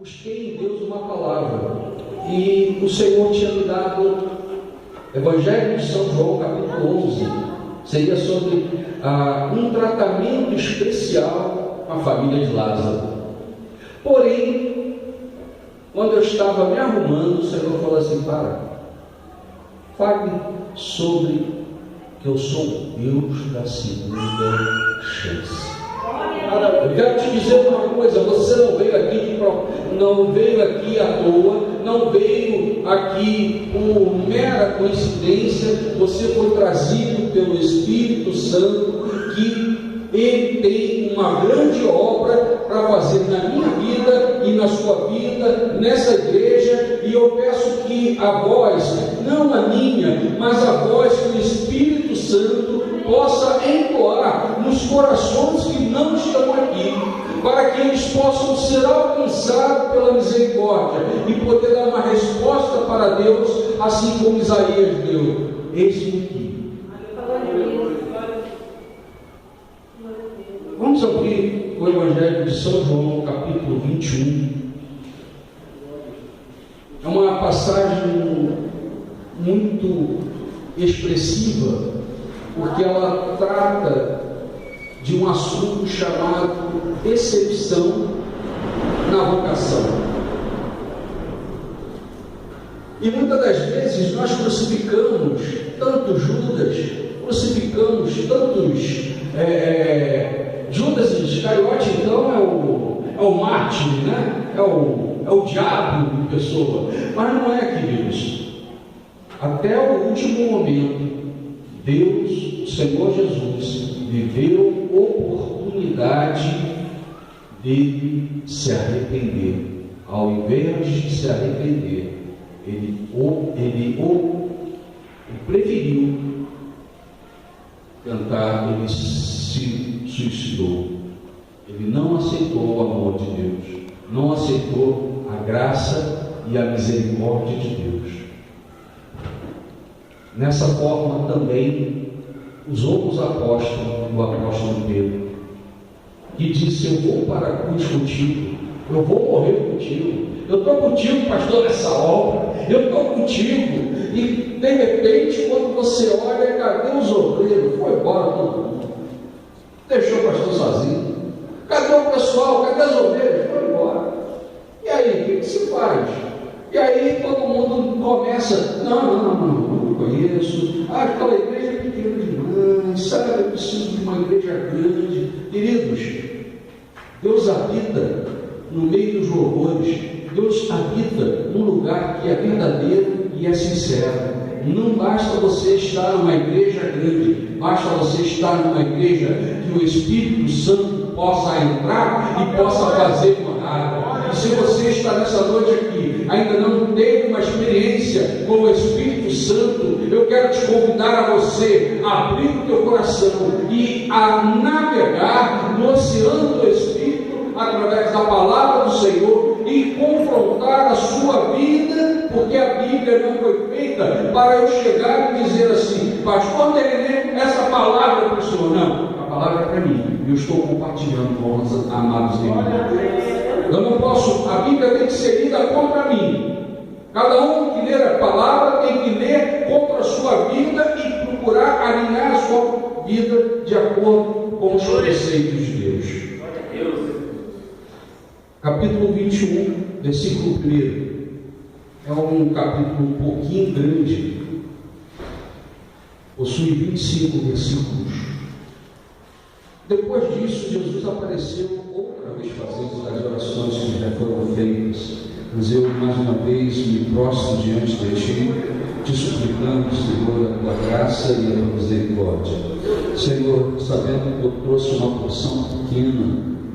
busquei em Deus uma palavra, e o Senhor tinha me dado Evangelho de São João, capítulo 11, seria sobre um tratamento especial com a família de Lázaro. Porém, quando eu estava me arrumando, o Senhor falou assim: fale sobre que eu sou o Deus da segunda chance. Eu quero te dizer uma coisa: você não veio aqui à toa, não veio aqui por mera coincidência. Você foi trazido pelo Espírito Santo, que Ele tem uma grande obra para fazer na minha vida e na sua vida, nessa igreja. E eu peço que a voz, não a minha, mas a voz do Espírito Santo possa entoar nos corações que não estão aqui, para que eles possam ser alcançados pela misericórdia e poder dar uma resposta para Deus, assim como Isaías deu: eis-me aqui. Vamos abrir o Evangelho de São João, capítulo 21. É uma passagem muito expressiva, porque ela trata de um assunto chamado decepção na vocação. E muitas das vezes nós crucificamos tanto Judas, crucificamos tantos Judas Iscariote, então é o mártir, né? É o diabo em pessoa. Mas não é, queridos. Até o último momento, Deus, o Senhor Jesus, viveu oportunidade de se arrepender. Ao invés de se arrepender, ele preferiu cantar, ele se suicidou. Ele não aceitou o amor de Deus, não aceitou a graça e a misericórdia de Deus. Nessa forma também os outros apóstolos, o apóstolo Pedro, que disse: eu vou para a cruz contigo, eu vou morrer contigo, eu estou contigo, pastor, nessa obra, eu estou contigo. E de repente, quando você olha, cadê os obreiros? Foi embora todo mundo, deixou o pastor sozinho. Cadê o pessoal? Cadê as ovelhas? Foi embora. E aí, o que se faz? E aí todo mundo começa: não conheço, aquela igreja é pequena demais, sabe, eu preciso de uma igreja grande. Queridos, Deus habita no meio dos louvores, Deus habita num lugar que é verdadeiro e é sincero. Não basta você estar numa igreja grande, basta você estar numa igreja que o Espírito Santo possa entrar e possa fazer morada. E se você está nessa noite aqui, ainda não teve uma experiência com o Espírito Santo, eu quero te convidar a você a abrir o teu coração e a navegar no oceano do Espírito através da palavra do Senhor e confrontar a sua vida, porque a Bíblia não foi feita para eu chegar e dizer assim: pastor Terenê, essa palavra é para o senhor. Não, a palavra é para mim, e eu estou compartilhando com os amados irmãos. Eu não posso, a Bíblia tem que ser lida contra mim. Cada um que ler a palavra tem que ler contra a sua vida e procurar alinhar a sua vida de acordo com os preceitos de Deus. Capítulo 21, versículo 1. É um capítulo um pouquinho grande, possui 25 versículos. Depois disso, Jesus apareceu outra vez fazendo as orações que já foram feitas. Mas eu, mais uma vez, me prostro diante de Ti, te suplicando, Senhor, a Tua graça e a Tua misericórdia. Senhor, sabendo que eu trouxe uma porção pequena,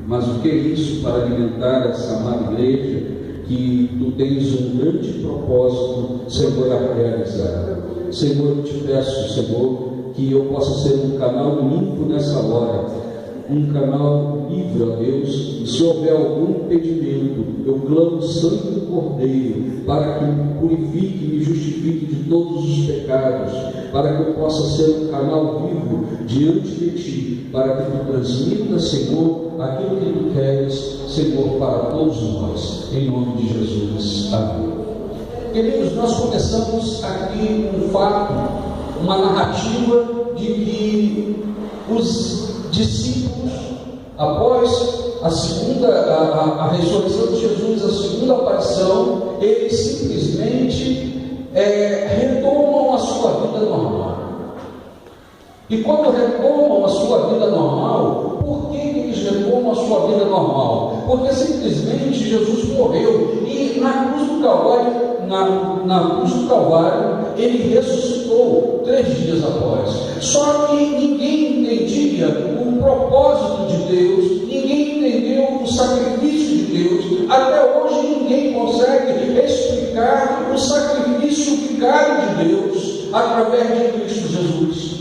mas o que é isso para alimentar essa amada igreja, que Tu tens um grande propósito, Senhor, a realizar. Senhor, eu te peço, Senhor, que eu possa ser um canal limpo nessa hora, um canal livre, ó Deus, e se houver algum impedimento, eu clamo o sangue do Cordeiro, para que me purifique e me justifique de todos os pecados, para que eu possa ser um canal vivo diante de Ti, para que Tu transmita, Senhor, aquilo que Tu queres Senhor, para todos nós, em nome de Jesus. Amém. Queridos, nós começamos aqui um fato, uma narrativa de que os discípulos, após a ressurreição de Jesus, a segunda aparição, eles simplesmente retomam a sua vida normal. E quando retomam a sua vida normal, por que eles retomam a sua vida normal? Porque simplesmente Jesus morreu e na cruz do Calvário, na cruz do Calvário, ele ressuscitou 3 dias após. Só que ninguém entendia o propósito de Deus, ninguém entendeu o sacrifício de Deus. Até hoje ninguém consegue explicar o sacrifício vicário de Deus através de Cristo Jesus.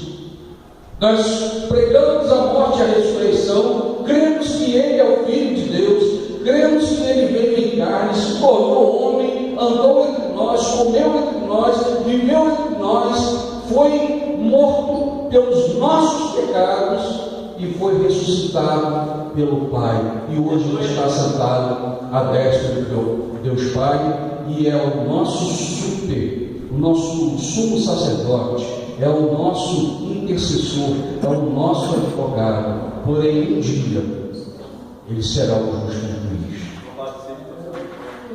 Nós pregamos a morte e a ressurreição, cremos que Ele é o Filho de Deus, cremos que Ele veio em carne, se tornou homem, andou entre nós, comeu entre nós, viveu entre nós, foi morto pelos nossos pecados e foi ressuscitado pelo Pai. E hoje Ele está sentado à destra do Deus Pai e é o nosso o nosso sumo sacerdote, é o nosso intercessor, é o nosso advogado. Porém, um dia ele será o justo juiz.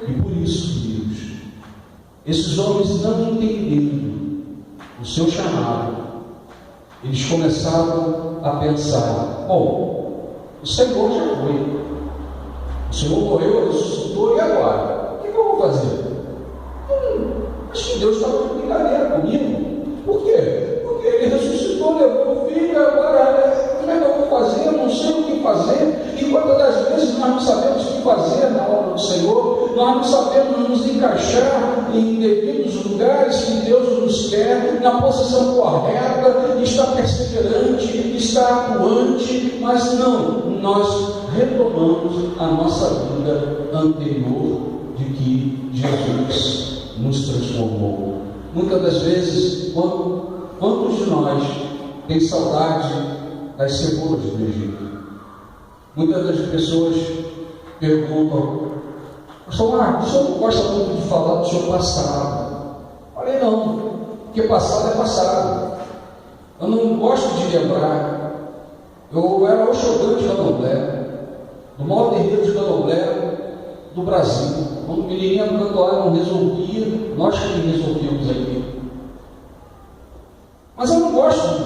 E por isso, queridos, esses homens não entendendo o seu chamado, eles começaram a pensar: bom, o Senhor já foi, o Senhor morreu, ressuscitou, e agora? O que eu vou fazer? Acho que Deus está de brincadeira comigo. Por quê? Porque Ele ressuscitou, levou o filho, agora como é que eu vou fazer? Eu não sei o que fazer. E quantas das vezes nós não sabemos o que fazer na obra do Senhor, nós não sabemos nos encaixar em devidos lugares que Deus nos quer, na posição correta, está perseverante, está atuante, mas não, nós retomamos a nossa vida anterior de que Jesus nos transformou. Muitas das vezes, quantos de nós tem saudade das cebolas do Egito? Muitas das pessoas perguntam: pastor Marcos, o senhor não gosta muito de falar do seu passado? Falei: não, porque passado é passado. Eu não gosto de lembrar. Eu era o xodão de Candomblé, do maior terreiro de Candomblé do Brasil. Quando o menininho do cantorário não resolvia, nós que resolvíamos aqui. Mas eu não gosto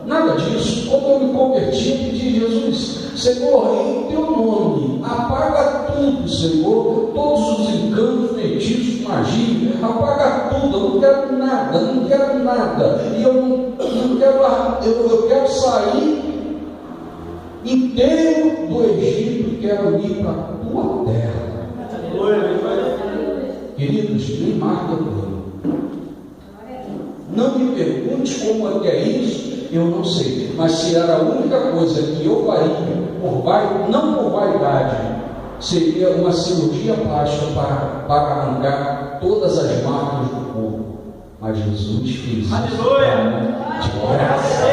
nada disso. Quando eu me converti, eu pedi: Jesus, Senhor, em teu nome, apaga tudo, Senhor, todos os encantos, feitiços, magia, apaga tudo. Eu não quero nada, não quero nada. E eu quero sair inteiro do Egito e quero ir para a tua terra. Queridos, nem marca tudo. Não me pergunte como é que é isso, eu não sei. Mas se era a única coisa que eu faria, não por vaidade, seria uma cirurgia plástica para arrancar todas as marcas do corpo. Mas Jesus fez isso. De graça.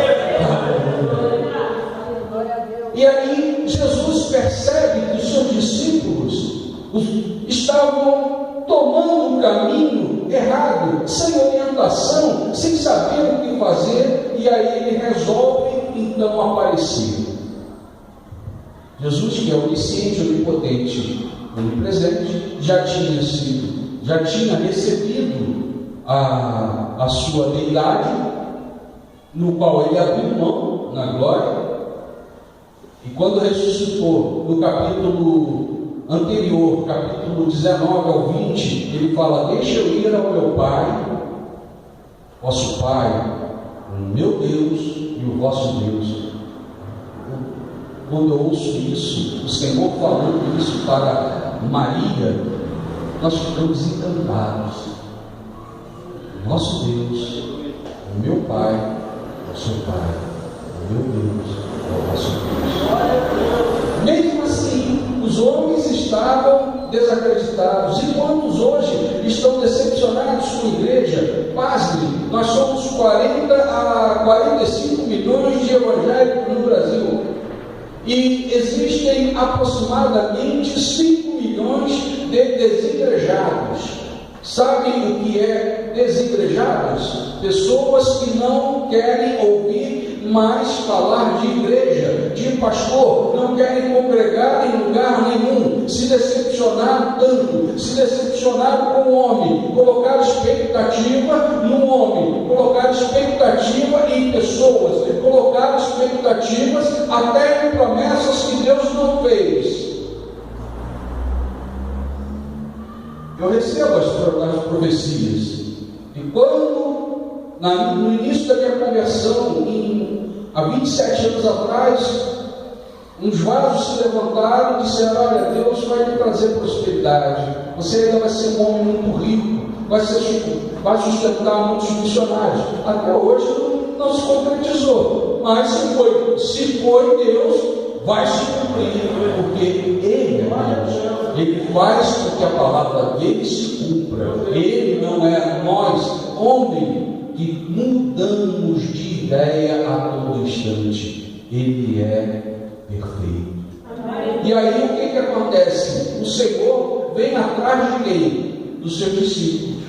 E aí Jesus percebe que os seus discípulos estavam tomando um caminho errado, sem orientação, sem saber o que fazer, e aí ele resolve então aparecer. Jesus, que é onisciente, onipotente, onipresente, já tinha recebido a sua deidade, no qual ele abriu mão na glória, e quando ressuscitou, no capítulo anterior, capítulo 19 ao 20, ele fala: deixa eu ir ao meu Pai, vosso Pai, o meu Deus e o vosso Deus. Quando eu ouço isso, o Senhor falando isso para Maria, nós ficamos encantados. Nosso Deus, o meu Pai, o seu Pai, o meu Deus, o vosso Deus. Mesmo assim, os homens estavam desacreditados. E quantos hoje estão decepcionados com a igreja? Pasme, nós somos 40 a 45 milhões de evangélicos no Brasil. E existem aproximadamente 5 milhões de desigrejados. Sabem o que é desigrejados? Pessoas que não querem ouvir mais falar de igreja, de pastor, não querem congregar em lugar nenhum, se decepcionaram tanto, se decepcionaram com o homem, colocaram expectativa no homem, colocaram expectativa em pessoas, colocaram expectativas até em promessas que Deus não fez. Eu recebo as profecias, e quando no início da minha conversão, há 27 anos atrás, uns vasos se levantaram e disseram: olha, Deus vai lhe trazer prosperidade, você ainda vai ser um homem muito rico, vai sustentar muitos missionários. Até hoje não se concretizou, mas se foi Deus, vai se cumprir, porque Ele é Deus. Ele faz com que a palavra dele se cumpra. Ele não é nós, homem, que mudamos de ideia a todo instante. Ele é perfeito. E aí o que acontece? O Senhor vem atrás de quem? Dos seus discípulos.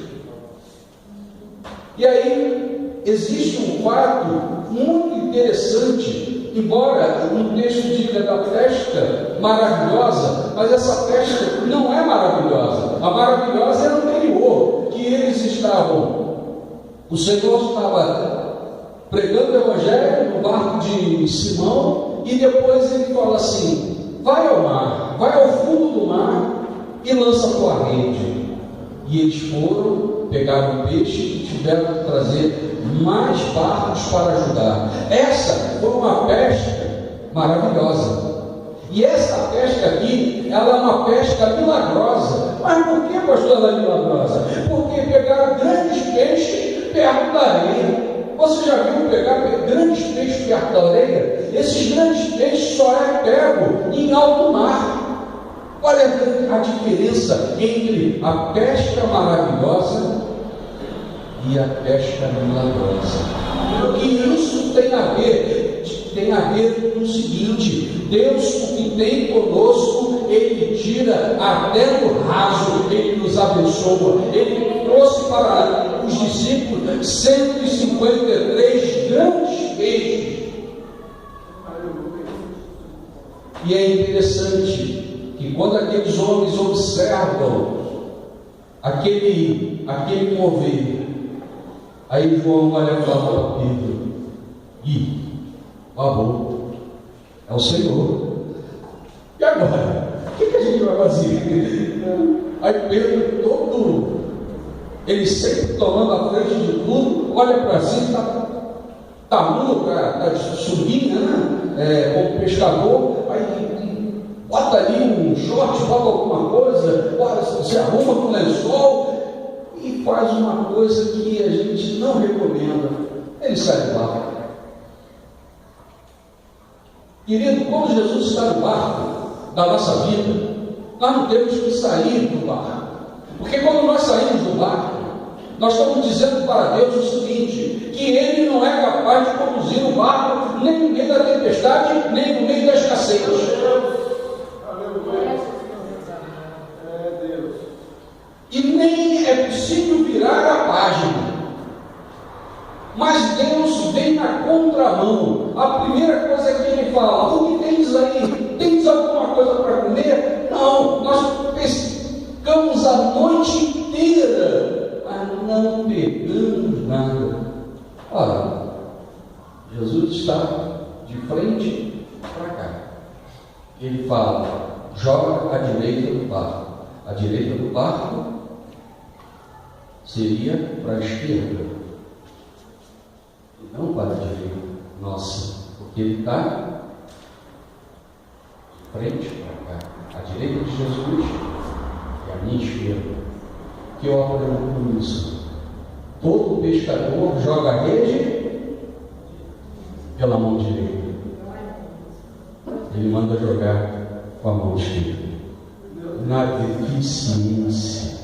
E aí existe um fato muito interessante. Embora um texto diga da festa maravilhosa, mas essa festa não é maravilhosa. A maravilhosa é a anterior, que eles estavam. O Senhor estava pregando o Evangelho no barco de Simão, e depois ele fala assim: vai ao mar, vai ao fundo do mar e lança a tua rede. E eles foram, pegaram o peixe e tiveram que trazer mais barcos para ajudar. Essa foi uma pesca maravilhosa. E essa pesca aqui, ela é uma pesca milagrosa. Mas por que, pastor, ela é milagrosa? Porque pegaram grandes peixes perto da areia. Você já viu pegar grandes peixes perto da areia? Esses grandes peixes só é pego em alto mar. Qual é a diferença entre a pesca maravilhosa e a pesca milagrosa? Porque isso tem a ver com o seguinte: Deus, o que tem conosco, Ele tira até do raso, Ele nos abençoa. Ele trouxe para os discípulos 153 grandes peixes. E é interessante que quando aqueles homens observam aquele mover, aí João olha para Pedro e acabou, é o Senhor. E agora? O que a gente vai fazer? Aí Pedro, ele sempre tomando a frente de tudo, olha para si, está nu, está de subinha, né? Como pescador, aí bota ali um short, bota alguma coisa, se arruma com lençol e faz uma coisa que a gente não recomenda. Ele sai do barco. Querido, quando Jesus está no barco da nossa vida, nós não temos que sair do barco. Porque quando nós saímos do barco, nós estamos dizendo para Deus o seguinte: que Ele não é capaz de conduzir o barco nem no meio da tempestade, nem no meio da escassez. E nem é possível virar a página. Mas Deus vem na contramão. A primeira coisa que Ele fala: o que tens aí? Tens alguma coisa para comer? Não, nós pescamos a noite inteira, mas não pegamos nada. Olha, Jesus está de frente para cá. Ele fala: joga à direita do barco. A direita do barco seria para a esquerda, e não para a direita nossa, porque ele está de frente para cá. A direita de Jesus e a minha esquerda. Que obra com isso? Todo pescador joga a rede pela mão direita. Ele manda jogar com a mão esquerda. Na deficiência,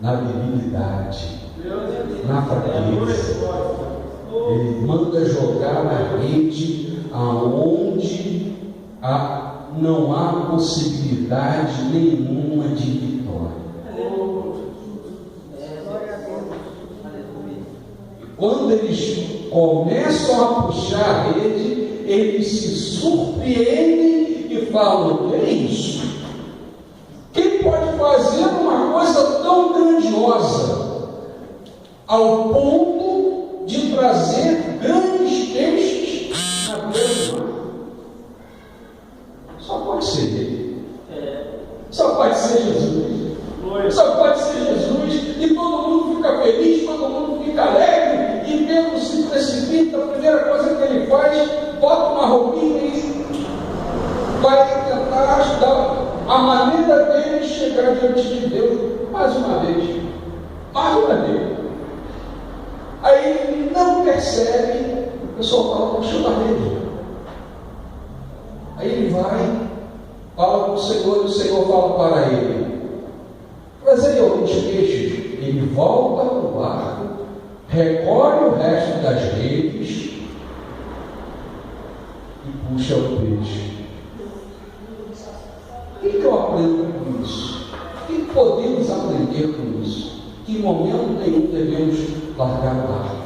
na debilidade, na fraqueza. Ele manda jogar na rede aonde não há possibilidade nenhuma de vitória. Quando eles começam a puxar a rede, eles se surpreendem e falam: que é isso? Quem pode fazer uma coisa tão grandiosa ao ponto de trazer grandes peixes na beira do mar? Só pode ser ele. Só pode ser Jesus. Só pode ser Jesus. E todo mundo fica feliz, todo mundo fica alegre. E Pedro se precipita. A primeira coisa que ele faz, bota uma roupinha e vai tentar ajudar a maneira dele chegar diante de Deus mais uma vez. Mais uma vez. Aí ele não percebe, o pessoal fala: puxa da rede. Aí ele vai, fala com o Senhor, e o Senhor fala para ele: trazei alguns peixes. Ele volta para o barco, recolhe o resto das redes e puxa o peixe. O que eu aprendo com isso? O que podemos aprender com isso? Que em momento nenhum devemos largar o barco.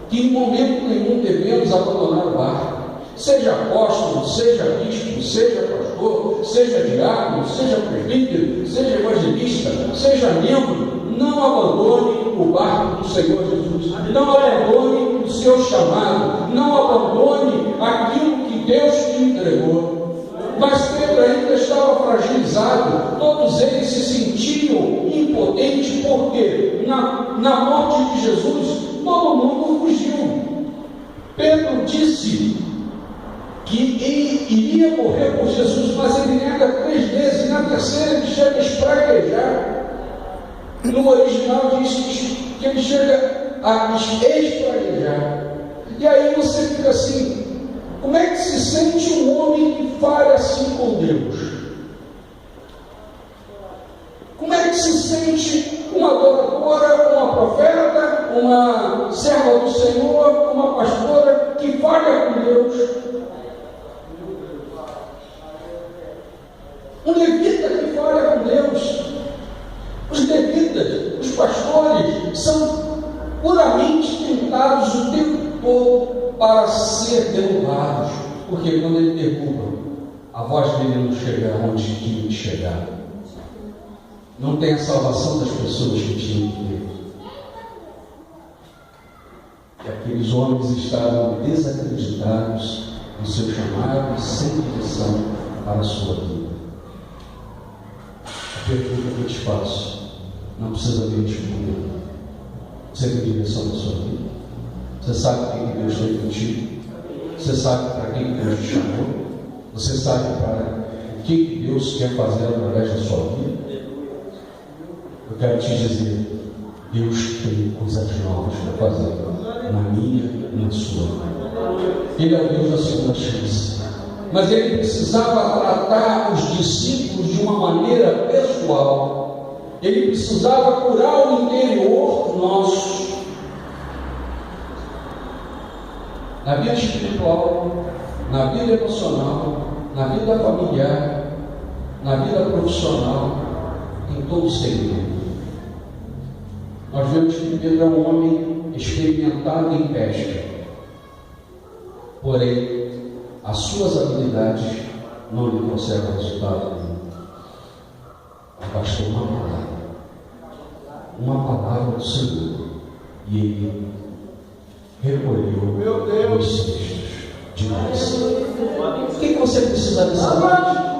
Que em momento nenhum devemos abandonar o barco. Seja apóstolo, seja bispo, seja pastor, seja diácono, seja presbítero, seja evangelista, seja membro, não abandone o barco do Senhor Jesus. Não abandone o seu chamado. Não abandone aquilo que Deus te entregou. Mas Pedro ainda estava fragilizado. Todos eles se sentiam impotentes, porque na morte de Jesus todo mundo fugiu. Pedro disse que ele iria morrer por Jesus, mas ele nega 3 vezes, e na terceira ele chega a espraguejar. No original diz que ele chega a espraguejar. E aí você fica assim: como é que se sente um homem que fala assim com Deus? Como é que se sente uma adoradora, uma profeta, uma serva do Senhor, uma pastora que fala com Deus? Um levita que fala com Deus. Os levitas, os pastores, são puramente tentados o tempo todo para ser derrubados, porque quando ele derruba, a voz dele não chega onde tinha que chegar. Não tem a salvação das pessoas que tinham que ter. E aqueles homens estavam desacreditados no seu chamado e sem direção para a sua vida. A pergunta que eu te faço, não precisa me responder: você tem direção na sua vida? Você sabe o que Deus tem contigo? Você sabe para quem Deus te chamou? Você sabe para o que Deus quer fazer através da sua vida? Eu quero te dizer: Deus tem coisas novas para fazer na minha e na sua vida. Ele é o Deus da segunda chance. Mas ele precisava tratar os discípulos de uma maneira pessoal. Ele precisava curar o interior nosso. Na vida espiritual, na vida emocional, na vida familiar, na vida profissional, em todo segmento. Nós vemos que Pedro é um homem experimentado em pesca, porém as suas habilidades não lhe trouxeram resultado nenhum. Bastou uma palavra do Senhor, e ele recolheu os cestos de nós. O que você precisa nessa noite?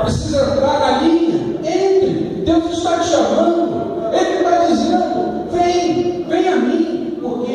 Precisa entrar na linha. Entre. Deus está te chamando. Ele está dizendo: vem a mim, porque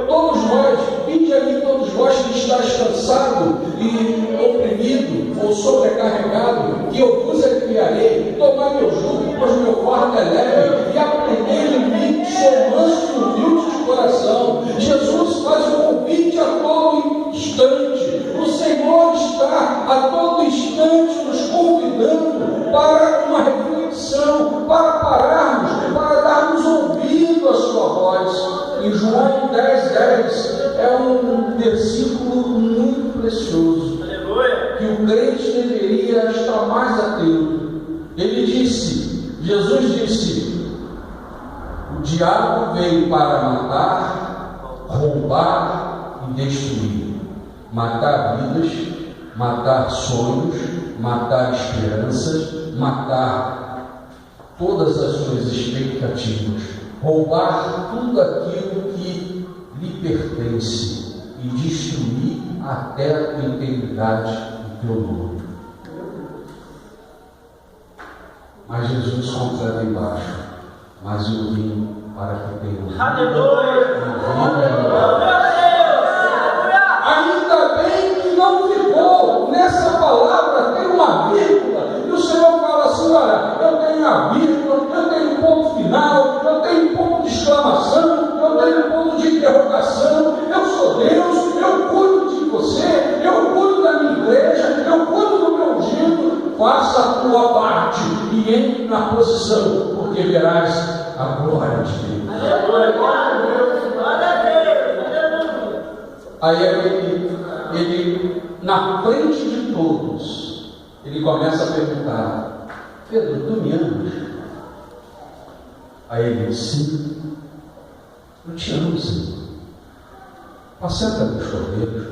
todos nós, vinde a mim todos vós que estáis cansado e oprimido ou sobrecarregado, que eu vos aliviarei. Tomai meu jugo, pois meu fardo é leve, e aprendei de mim, que sou manso e humilde de coração. Jesus faz um convite a todo instante. O Senhor está a todo instante nos convidando para uma reflexão, para pararmos, para darmos ouvido à sua voz. Em João 10:10 é um versículo precioso, que o crente deveria estar mais atento. Ele disse, Jesus disse, o diabo veio para matar, roubar e destruir. Matar vidas, matar sonhos, matar esperanças, matar todas as suas expectativas, roubar tudo aquilo que lhe pertence e destruir até a tua integridade e teu nome. Mas Jesus completa embaixo, mas eu vim para que tenham vida. Ainda bem que não ficou nessa palavra, tem uma vírgula, e o Senhor fala assim: olha, eu tenho a vírgula, eu tenho ponto final, eu tenho ponto de exclamação, eu tenho ponto de interrogação, eu sou Deus, eu cuido de você, eu cuido da minha igreja, eu cuido do meu ungido, faça a tua parte e entre na posição, porque verás a glória de Deus. Aí ele, na frente de todos, ele começa a perguntar: Pedro, tu me amas? Aí ele diz: sim, eu te amo, Senhor. Apacenta meus cordeiros.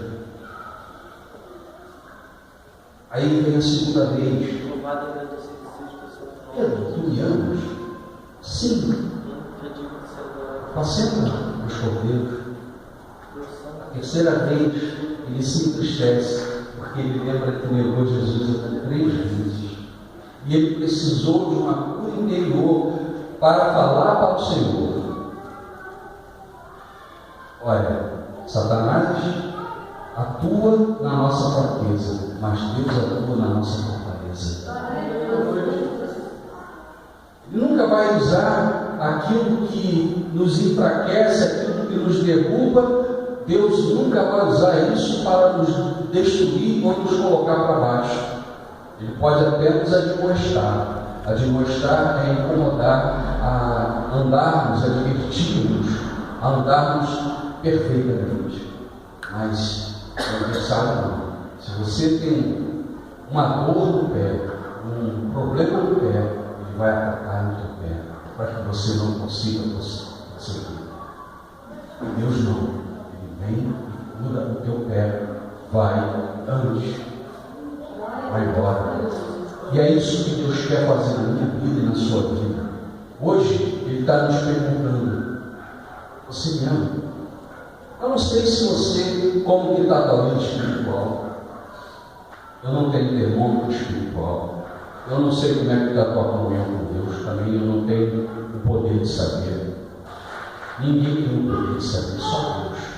Aí vem a segunda vez: Pedro, tu me amas? Sim. Apacenta meus cordeiros. A terceira vez ele se entristece, porque ele lembra que negou Jesus até 3 vezes. E ele precisou de uma cura interior para falar para o Senhor: olha, Satanás atua na nossa fraqueza, mas Deus atua na nossa fortaleza. Ele nunca vai usar aquilo que nos enfraquece, aquilo que nos derruba. Deus nunca vai usar isso para nos destruir ou nos colocar para baixo. Ele pode até nos admoestar. Admoestar é incomodar, a andarmos, a divertirmos, a andarmos perfeitamente. Mas o adversário não. Se você tem uma dor no pé, um problema no pé, ele vai atacar no teu pé, para que você não consiga prosseguir. Deus não. Vem e cura o teu pé, vai antes, vai embora. E é isso que Deus quer fazer na minha vida e na sua vida. Hoje Ele está nos perguntando: você me ama? Eu não sei se você, como que está a tua vida espiritual. Eu não tenho termômetro espiritual. Eu não sei como é que está a tua comunhão com Deus. Também eu não tenho o poder de saber. Ninguém tem o poder de saber, só Deus.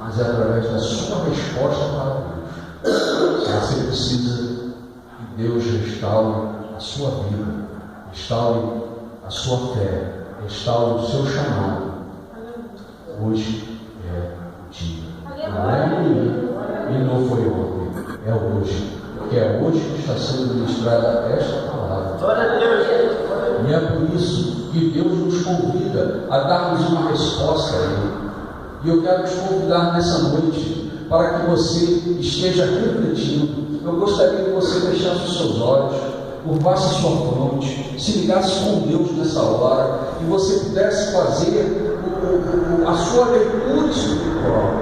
Mas é através da sua resposta para Deus. Você precisa que Deus restaure a sua vida, restaure a sua fé, restaure o seu chamado. Hoje é o dia. Não é amanhã e não foi ontem, é hoje. Porque é hoje que está sendo ministrada esta palavra. E é por isso que Deus nos convida a darmos uma resposta a Ele. E eu quero te convidar nessa noite para que você esteja refletindo. Eu gostaria que você fechasse os seus olhos, curvasse sua fronte, se ligasse com Deus nessa hora e você pudesse fazer a sua leitura espiritual.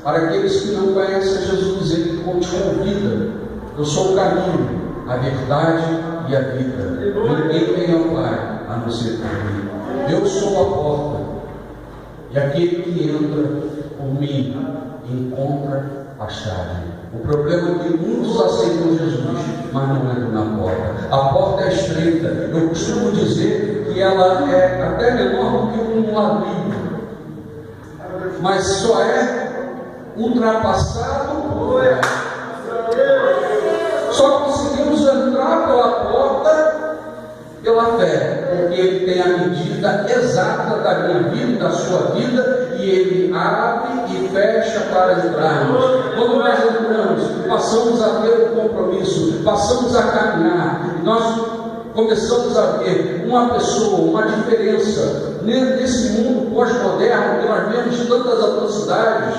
Para aqueles que não conhecem Jesus, Ele te convida: eu sou o caminho, a verdade e a vida. Ninguém vem ao Pai a não ser por mim. Eu sou a porta. E aquele que entra por mim encontra pastagem. O problema é que muitos aceitam Jesus, mas não entram na porta. A porta é estreita. Eu costumo dizer que ela é até menor do que um ladrilho, mas só é ultrapassado por ela. Só conseguimos entrar pela porta pela fé, porque Ele tem a medida exata da minha vida e da sua vida, e Ele abre e fecha para entrarmos. Quando nós entramos, passamos a ter um compromisso, passamos a caminhar, e nós começamos a ver uma pessoa, uma diferença nesse mundo pós-moderno, que nós vemos tantas atrocidades. cidades.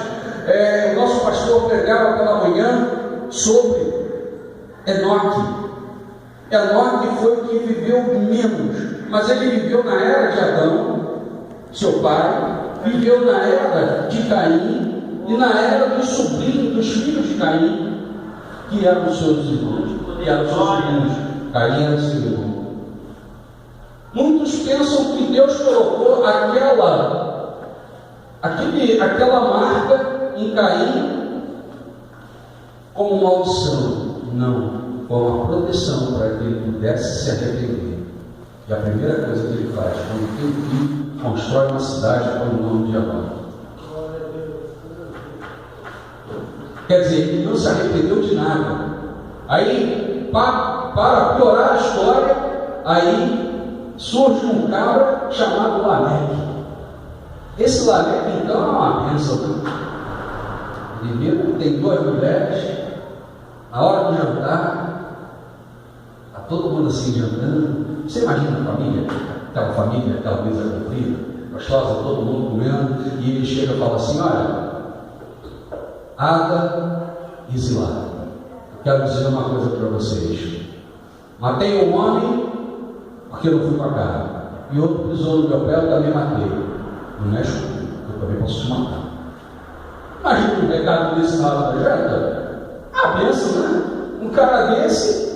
O nosso pastor pregava pela manhã sobre Enoque. Enoque foi o que viveu menos, mas ele viveu na era de Adão, seu pai, viveu na era de Caim e na era dos sobrinhos, dos filhos de Caim, que eram os seus irmãos, que eram os seus filhos. Caim era seu irmão. Muitos pensam que Deus colocou aquela marca em Caim como maldição. Não, foi uma proteção para que ele pudesse se arrepender. E a primeira coisa que ele faz, quando tem filho, constrói uma cidade com o nome de Abrão. Quer dizer, ele não se arrependeu de nada. Aí, para piorar a história, aí surge um cabra chamado Lameque. Esse Lameque, então, é uma bênção, né? Ele tem 2 mulheres, na hora do jantar, está todo mundo assim jantando. Você imagina a família, aquela mesa comprida, gostosa, todo mundo comendo, e ele chega e fala assim: olha, Ada e Zilá, eu quero dizer uma coisa para vocês. Matei um homem porque eu não fui para cá, e outro pisou no meu pé, eu também matei. Não mexe comigo, eu também posso te matar. Imagina um pecado desse lado da janta. A bênção, né? Um cara desse.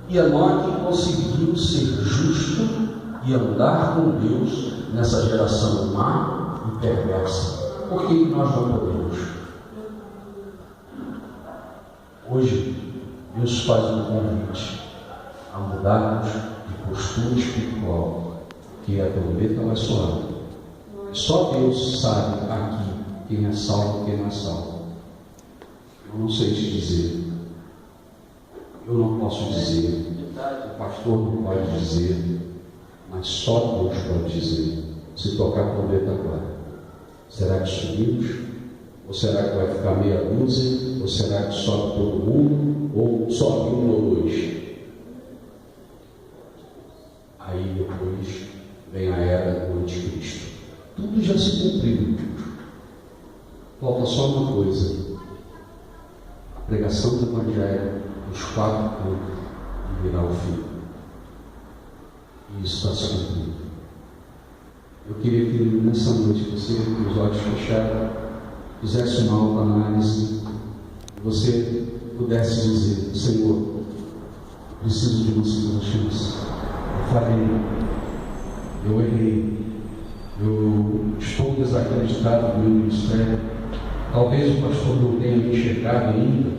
E Enoque conseguiu ser justo e andar com Deus nessa geração má e perversa. Por que nós não podemos? Hoje, Deus faz um convite a mudarmos de postura espiritual, que a trombeta vai soar. Só Deus sabe aqui quem é salvo e quem não é salvo. Eu não sei te dizer. Eu não posso dizer. O pastor não pode dizer. Mas só Deus pode dizer. Se tocar a trombeta agora, será que subimos? Ou será que vai ficar meia dúzia? Ou será que sobe todo mundo? Ou sobe 1 ou 2? Aí depois vem a era do anticristo. Tudo já se cumpriu. Falta só uma coisa: a pregação do Evangelho nos 4 pontos de virar o fim. E isso está se cumprindo. Eu queria que nessa noite você, com os olhos fechados, fizesse uma autoanálise e você pudesse dizer: Senhor, eu preciso de uma segunda chance. Eu falei, eu errei, eu estou desacreditado no meu ministério. Talvez o pastor não tenha me enxergado ainda,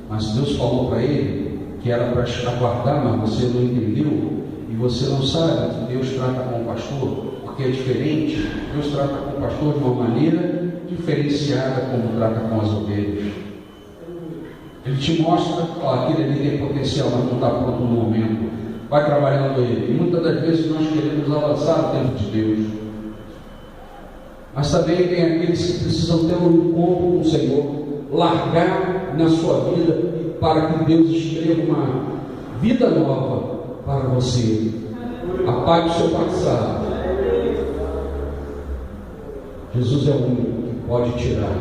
mas Deus falou para ele que era para aguardar, mas você não entendeu, e você não sabe que Deus trata com o pastor, porque é diferente. Deus trata com o pastor de uma maneira diferenciada como trata com as ovelhas. Ele te mostra, aquele ali tem potencial, mas não está pronto no momento. Vai trabalhando ele. E muitas das vezes nós queremos avançar dentro de Deus. Mas também tem aqueles que precisam ter um encontro com o Senhor, largar na sua vida para que Deus escreva uma vida nova para você. Apague o seu passado. Jesus é o único que pode tirar.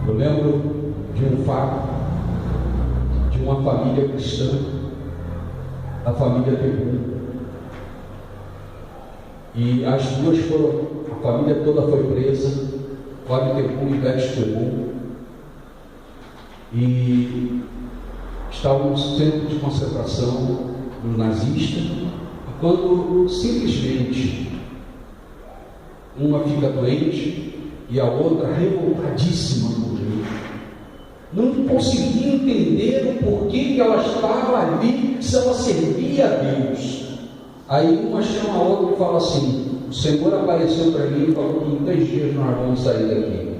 Eu lembro de um fato de uma família cristã, a família Tebum. E as duas foram, a família toda foi presa, Cláudio Tebum e Beth Tebum, e estavam no centro de concentração dos nazistas, quando simplesmente uma fica doente e a outra revoltadíssima por Deus. Não conseguia entender o porquê que ela estava ali, se ela servia a Deus. Aí uma chama a outra e fala assim: o Senhor apareceu para mim e falou que em 3 dias nós vamos sair daqui.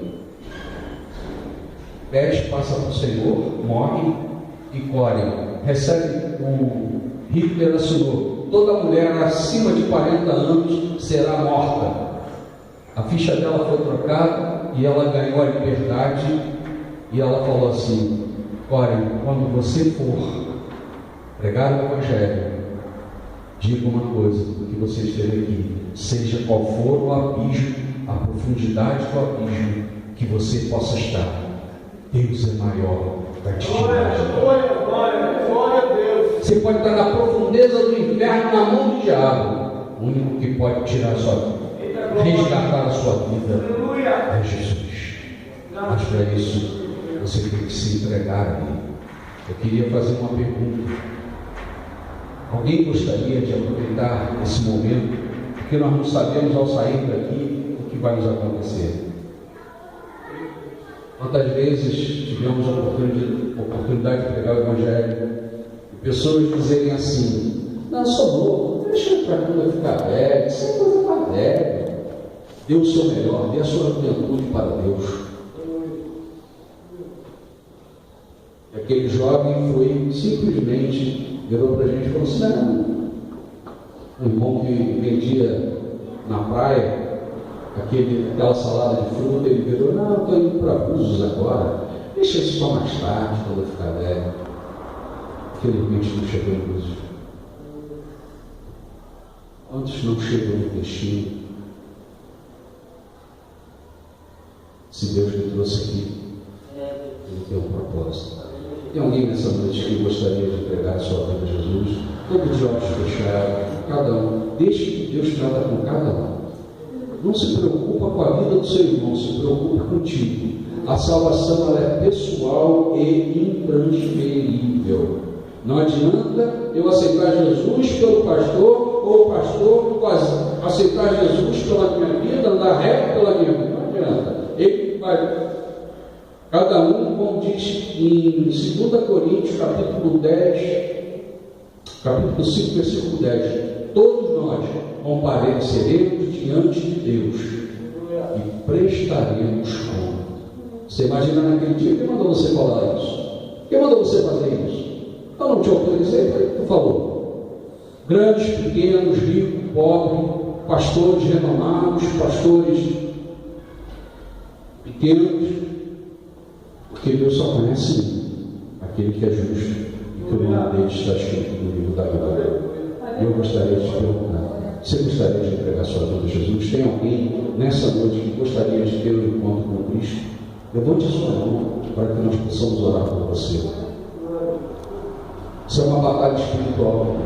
Beth passa para o Senhor, morre, e Core recebe o Hitler assinou: toda mulher acima de 40 anos será morta. A ficha dela foi trocada e ela ganhou a liberdade. E ela falou assim: Core, quando você for pregar o Evangelho, diga uma coisa que você esteve aqui, seja qual for o abismo, a profundidade do abismo, que você possa estar. Deus é maior, vai te tirar. Glória a Deus. Você pode estar na profundeza do inferno, na mão do diabo. O único que pode tirar a sua vida, resgatar a sua vida, é Jesus. Mas para isso, você tem que se entregar a Ele. Eu queria fazer uma pergunta. Alguém gostaria de aproveitar esse momento? Porque nós não sabemos ao sair daqui o que vai nos acontecer. Quantas vezes tivemos a oportunidade de pregar o Evangelho e pessoas dizerem assim: não, sou novo, deixa para quando eu ficar velho, isso é coisa para velho. Dê o seu melhor, dê a sua juventude para Deus. E aquele jovem foi simplesmente, virou para a gente e falou assim: não. Um irmão que vendia na praia aquela salada de fruta, ele virou: não, eu estou indo para Búzios agora, deixa isso para mais tarde, quando eu ficar velho. Infelizmente não chegou em Búzios. Antes não chegou no destino. Se Deus me trouxe aqui, Ele tem um propósito. Tem alguém nessa noite que gostaria de entregar a sua vida a Jesus? Todos de olhos fechados, cada um. Deixe que Deus trata com cada um. Não se preocupa com a vida do seu irmão, se preocupa contigo. A salvação ela é pessoal e intransferível. Não adianta eu aceitar Jesus pelo pastor, ou o pastor aceitar Jesus pela minha vida, andar reto pela minha vida. Não adianta. Ele vai. Cada um, como diz em 2 Coríntios, capítulo 5, versículo 10, todos nós compareceremos diante de Deus e prestaremos conta. Você imagina naquele dia, quem mandou você falar isso? Quem mandou você fazer isso? Eu não te autorizei, tu falou. Grandes, pequenos, ricos, pobres, pastores renomados, pastores pequenos, porque Deus só conhece aquele que é justo e que o nome dele está escrito no livro da glória. Eu gostaria de te perguntar: você gostaria de entregar sua vida a Jesus? Tem alguém nessa noite que gostaria de ter um encontro com Cristo? Levante a sua mão para que nós possamos orar por você. Isso é uma batalha espiritual.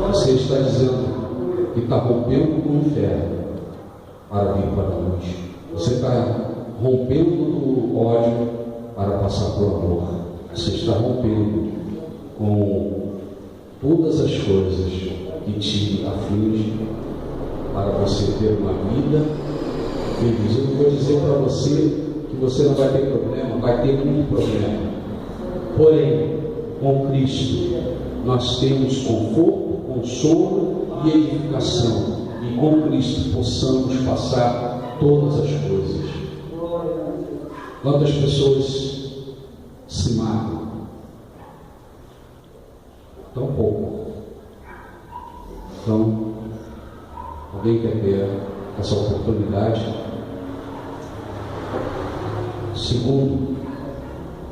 Você está dizendo que está rompendo com o inferno para vir para a luz. Você está rompendo do ódio para passar por amor. Você está rompendo com todas as coisas que te afligem para você ter uma vida feliz. Eu não vou dizer para você que você não vai ter problema, vai ter muito problema. Porém, com Cristo nós temos conforto, consolo e edificação. E com Cristo possamos passar todas as coisas. Quantas pessoas se matam? Tão pouco. Então, alguém quer ter essa oportunidade?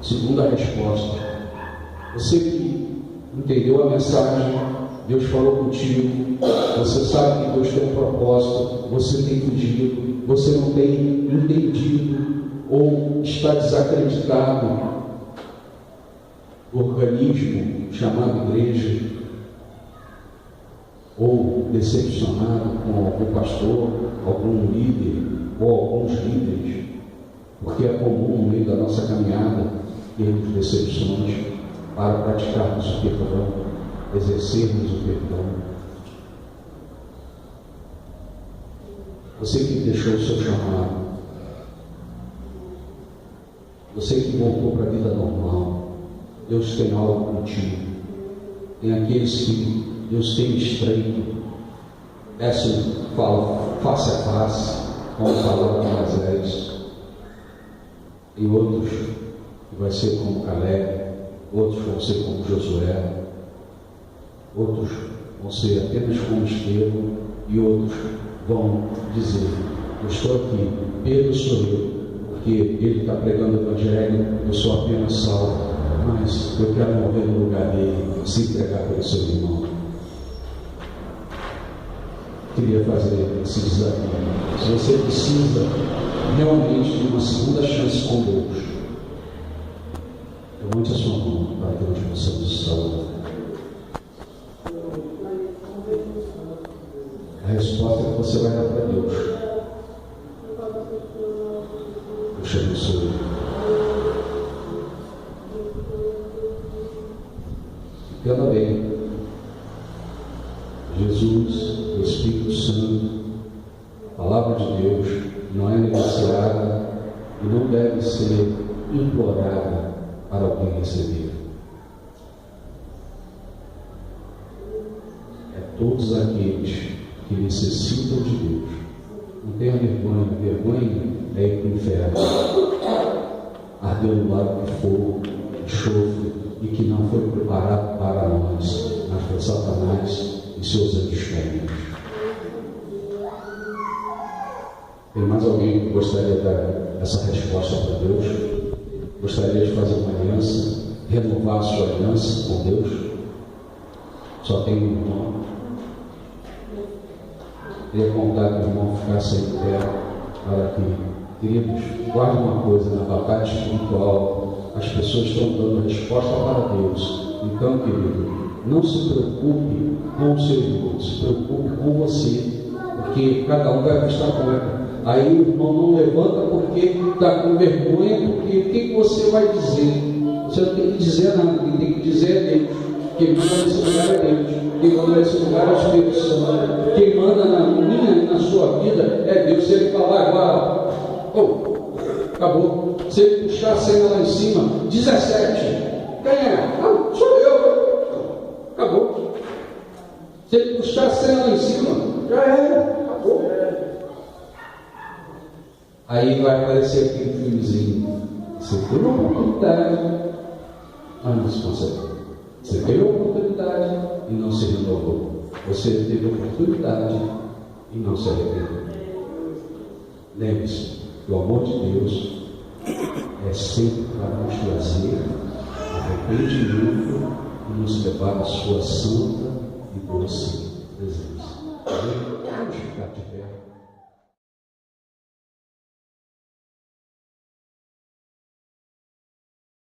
Segunda resposta. Você que entendeu a mensagem, Deus falou contigo, você sabe que Deus tem um propósito, você tem fugido, você não tem entendido ou está desacreditado do organismo chamado igreja, ou decepcionado com algum pastor, algum líder ou alguns líderes, porque é comum no meio da nossa caminhada termos decepções para praticarmos o perdão, exercermos o perdão. Você que deixou o seu chamado, você que voltou para a vida normal, Deus tem algo contigo. Tem aqueles que Deus tem estreito, fala face a face, como falava com Moisés. E outros que vai ser como Caleb, outros vão ser como Josué, outros vão ser apenas como Estevão, e outros vão dizer: eu estou aqui, Pedro sou eu, porque ele está pregando o Evangelho, eu sou apenas salvo, mas eu quero morrer no lugar dele, se entregar pelo seu irmão. Queria fazer esse desafio. Se você precisa realmente de uma segunda chance com Deus. Levante a sua mão para que nós possamos estar. A resposta é que você vai dar para Deus. Deus te abençoe. Entenda bem. Jesus, o Espírito Santo, a palavra de Deus não é negociada e não deve ser implorada para alguém receber. É todos aqueles que necessitam de Deus. Não tenha vergonha. Vergonha é ir para o inferno, arder no lago de fogo, enxofre, e que não foi preparado para nós, mas para Satanás e seus anjos caídos. Tem mais alguém que gostaria de dar essa resposta para Deus? Gostaria de fazer uma aliança, renovar a sua aliança com Deus? Só tem um irmão. Queria contar que o irmão ficasse em pé para que, queridos, guarde uma coisa: na batalha espiritual, as pessoas estão dando resposta para Deus. Então, querido, não se preocupe com o seu irmão, se preocupe com você, porque cada um vai estar com ela. Aí o irmão não levanta porque está com vergonha, porque o que você vai dizer? Você não tem que dizer nada, quem tem que dizer é Deus. Quem manda nesse lugar é Deus. Quem manda nesse lugar é o Espírito Santo. Quem manda na minha e na sua vida é Deus. Se ele falar agora, acabou. Se ele puxar a cena lá em cima, 17. Quem é? Ah, sou eu. Acabou. Se ele puxar a cena lá em cima, já era. Acabou. Aí vai aparecer aquele filmezinho. Você teve a oportunidade, mas não se consegue. Você teve a oportunidade e não se renovou. Você teve a oportunidade e não se arrependeu. Lembre-se, o amor de Deus é sempre para nos trazer arrependimento e nos levar à sua santa e doce presença. Vamos ficar de pé.